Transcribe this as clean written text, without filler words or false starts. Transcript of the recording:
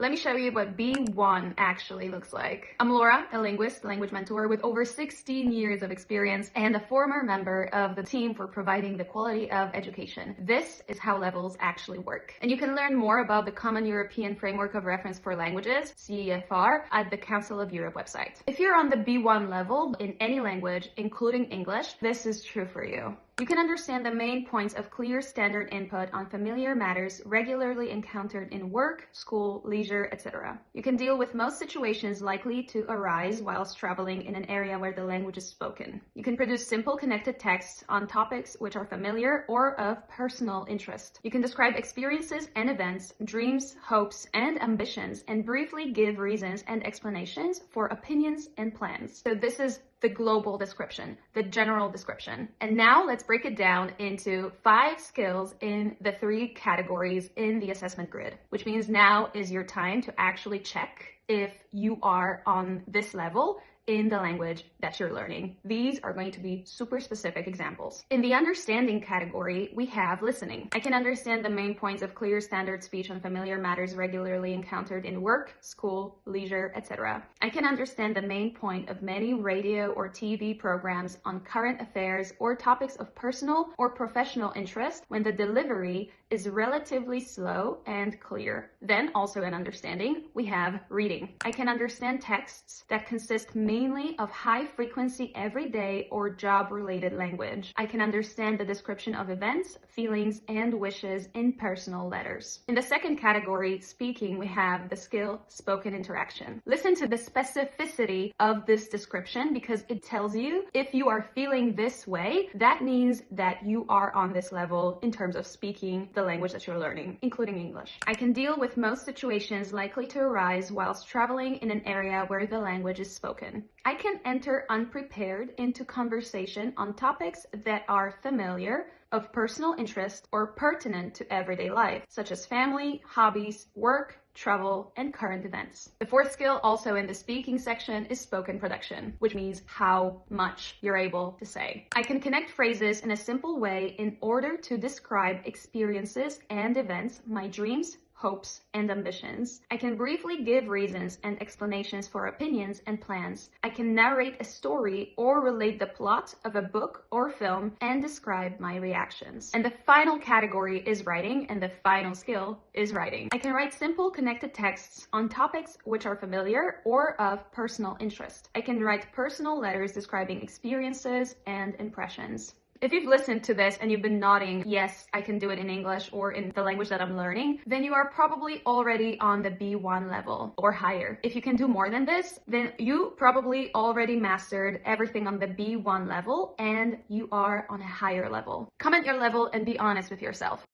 Let me show you what B1 actually looks like. I'm Laura, a linguist, language mentor with over 16 years of experience and a former member of the team for providing the quality of education. This is how levels actually work. And you can learn more about the Common European Framework of Reference for Languages, CEFR, at the Council of Europe website. If you're on the B1 level in any language, including English, this is true for you. You can understand the main points of clear standard input on familiar matters regularly encountered in work, school, leisure, etc. You can deal with most situations likely to arise whilst traveling in an area where the language is spoken. You can produce simple connected texts on topics which are familiar or of personal interest. You can describe experiences and events, dreams, hopes, and ambitions, and briefly give reasons and explanations for opinions and plans. So this is the global description, the general description. And now let's break it down into 5 skills in the 3 categories in the assessment grid, which means now is your time to actually check if you are on this level in the language that you're learning. These are going to be super specific examples. In the understanding category, we have listening. I can understand the main points of clear standard speech on familiar matters regularly encountered in work, school, leisure, etc. I can understand the main point of many radio or TV programs on current affairs or topics of personal or professional interest when the delivery is relatively slow and clear. Then also in understanding, we have reading. I can understand texts that consist mainly of high frequency everyday or job related language. I can understand the description of events, feelings, and wishes in personal letters. In the second category, speaking, we have the skill spoken interaction. Listen to the specificity of this description because it tells you if you are feeling this way, that means that you are on this level in terms of speaking the language that you're learning, including English. I can deal with most situations likely to arise whilst traveling in an area where the language is spoken. I can enter unprepared into conversation on topics that are familiar, of personal interest, or pertinent to everyday life, such as family, hobbies, work, travel, and current events. The 4th skill also in the speaking section is spoken production, which means how much you're able to say. I can connect phrases in a simple way in order to describe experiences and events, my dreams, hopes, and ambitions. I can briefly give reasons and explanations for opinions and plans. I can narrate a story or relate the plot of a book or film and describe my reactions. And the final category is writing, and the final skill is writing. I can write simple connected texts on topics which are familiar or of personal interest. I can write personal letters describing experiences and impressions. If you've listened to this and you've been nodding, yes, I can do it in English or in the language that I'm learning, then you are probably already on the B1 level or higher. If you can do more than this, then you probably already mastered everything on the B1 level and you are on a higher level. Comment your level and be honest with yourself.